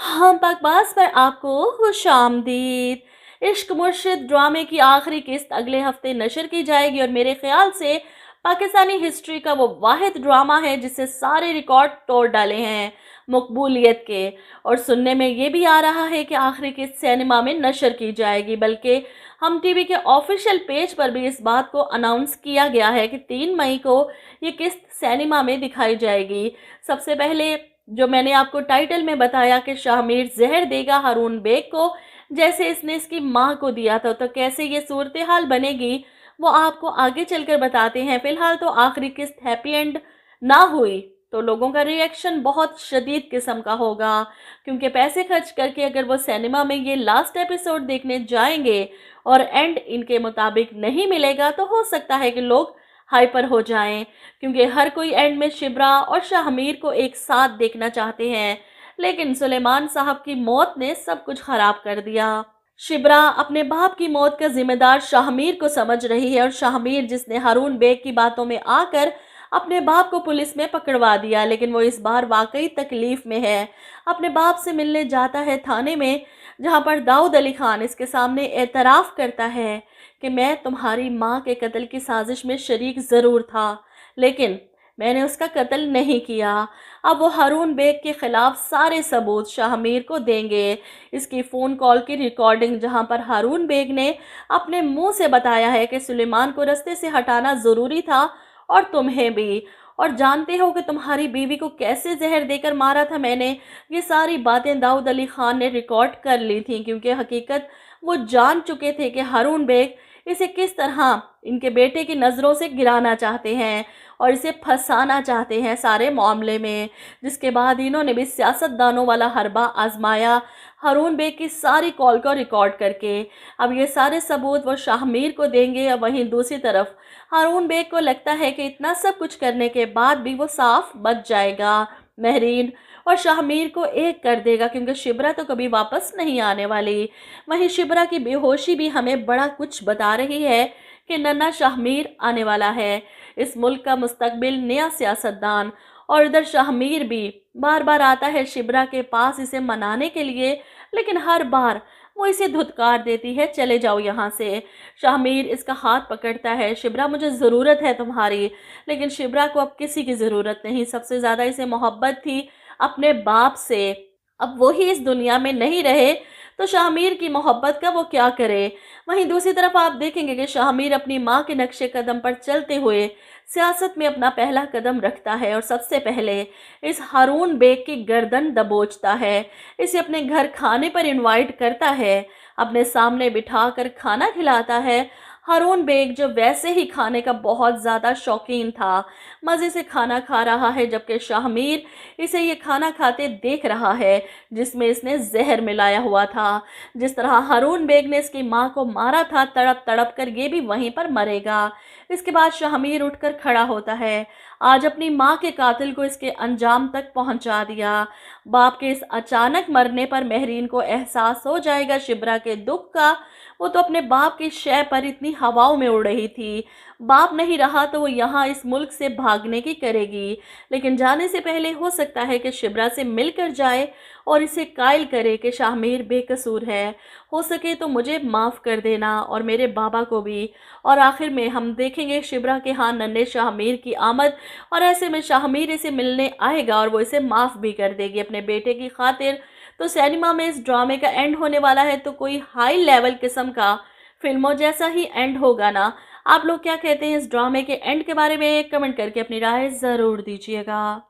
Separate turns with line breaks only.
हम बकवास पर आपको खुशामदीद। इश्क मुर्शिद ड्रामे की आखिरी किस्त अगले हफ्ते नशर की जाएगी और मेरे ख्याल से पाकिस्तानी हिस्ट्री का वो वाहिद ड्रामा है जिससे सारे रिकॉर्ड तोड़ डाले हैं मकबूलियत के। और सुनने में ये भी आ रहा है कि आखिरी किस्त सिनेमा में नशर की जाएगी, बल्कि हम टीवी के ऑफिशियल पेज पर भी इस बात को अनाउंस किया गया है कि 3 मई को ये किस्त सिनेमा में दिखाई जाएगी। सबसे पहले जो मैंने आपको टाइटल में बताया कि शाहमीर जहर देगा हारून बेग को, जैसे इसने इसकी माँ को दिया था, तो कैसे ये सूरत हाल बनेगी वो आपको आगे चलकर बताते हैं। फिलहाल तो आखिरी किस्त हैप्पी एंड ना हुई तो लोगों का रिएक्शन बहुत शदीद किस्म का होगा, क्योंकि पैसे खर्च करके अगर वो सिनेमा में ये लास्ट एपिसोड देखने जाएंगे और एंड इनके मुताबिक नहीं मिलेगा तो हो सकता है कि लोग हाइपर हो जाएं, क्योंकि हर कोई एंड में शिब्रा और शाहमीर को एक साथ देखना चाहते हैं। लेकिन सुलेमान साहब की मौत ने सब कुछ खराब कर दिया। शिब्रा अपने बाप की मौत का जिम्मेदार शाहमीर को समझ रही है और शाहमीर जिसने हारून बेग की बातों में आकर अपने बाप को पुलिस में पकड़वा दिया, लेकिन वो इस बार वाकई तकलीफ में है। अपने बाप से मिलने जाता है थाने में, जहां पर दाऊद अली खान इसके सामने एतराफ़ करता है कि मैं तुम्हारी माँ के कत्ल की साजिश में शरीक ज़रूर था, लेकिन मैंने उसका कत्ल नहीं किया। अब वो हारून बेग के खिलाफ सारे सबूत शाहमीर को देंगे। इसकी फ़ोन कॉल की रिकॉर्डिंग, जहां पर हारून बेग ने अपने मुंह से बताया है कि सुलेमान को रास्ते से हटाना ज़रूरी था और तुम्हें भी, और जानते हो कि तुम्हारी बीवी को कैसे जहर देकर मारा था मैंने। ये सारी बातें दाऊद अली खान ने रिकॉर्ड कर ली थी, क्योंकि हकीकत वो जान चुके थे कि हारून बेग इसे किस तरह इनके बेटे की नज़रों से गिराना चाहते हैं और इसे फंसाना चाहते हैं सारे मामले में। जिसके बाद इन्होंने भी सियासतदानों वाला हरबा आजमाया हारून बेग की सारी कॉल को रिकॉर्ड करके। अब ये सारे सबूत वो शाहमीर को देंगे। और वहीं दूसरी तरफ हारून बेग को लगता है कि इतना सब कुछ करने के बाद भी वो साफ बच जाएगा, महरीन और शाहमीर को एक कर देगा, क्योंकि शिब्रा तो कभी वापस नहीं आने वाली। वहीं शिब्रा की बेहोशी भी हमें बड़ा कुछ बता रही है कि नन्ना शाहमीर आने वाला है, इस मुल्क का मुस्तकबिल नया सियासतदान। और इधर शाहमीर भी बार बार आता है शिब्रा के पास इसे मनाने के लिए, लेकिन हर बार वो इसे धुतकार देती है, चले जाओ यहाँ से। शाहमीर इसका हाथ पकड़ता है, शिब्रा मुझे ज़रूरत है तुम्हारी। लेकिन शिब्रा को अब किसी की ज़रूरत नहीं, सबसे ज़्यादा इसे मोहब्बत थी अपने बाप से। अब वो ही इस दुनिया में नहीं रहे तो शाहमीर की मोहब्बत का वो क्या करे। वहीं दूसरी तरफ आप देखेंगे कि शाहमीर अपनी माँ के नक्शे कदम पर चलते हुए सियासत में अपना पहला कदम रखता है और सबसे पहले इस हारून बेग की गर्दन दबोचता है। इसे अपने घर खाने पर इनवाइट करता है, अपने सामने बिठाकर खाना खिलाता है। हारून बेग जो वैसे ही खाने का बहुत ज़्यादा शौकीन था, मज़े से खाना खा रहा है, जबकि शाहमीर इसे ये खाना खाते देख रहा है जिसमें इसने जहर मिलाया हुआ था। जिस तरह हारून बेग ने इसकी माँ को मारा था तड़प तड़प कर, ये भी वहीं पर मरेगा। इसके बाद शाहमीर उठकर खड़ा होता है। आज अपनी माँ के कातिल को इसके अंजाम तक पहुंचा दिया। बाप के इस अचानक मरने पर महरीन को एहसास हो जाएगा शिब्रा के दुख का। वो तो अपने बाप की शय पर इतनी हवाओं में उड़ रही थी, बाप नहीं रहा तो वो यहाँ इस मुल्क से भागने की करेगी। लेकिन जाने से पहले हो सकता है कि शिब्रा से मिलकर जाए और इसे कायल करे कि शाहमीर बेकसूर है। हो सके तो मुझे माफ़ कर देना और मेरे बाबा को भी। और आखिर में हम देखेंगे शिब्रा के यहाँ नन्हे शाहमीर की आमद, और ऐसे में शाहमीर इसे मिलने आएगा और वो इसे माफ़ भी कर देगी अपने बेटे की खातिर। तो सिनेमा में इस ड्रामे का एंड होने वाला है तो कोई हाई लेवल किस्म का फिल्मों जैसा ही एंड होगा ना। आप लोग क्या कहते हैं इस ड्रामे के एंड के बारे में? कमेंट करके अपनी राय ज़रूर दीजिएगा।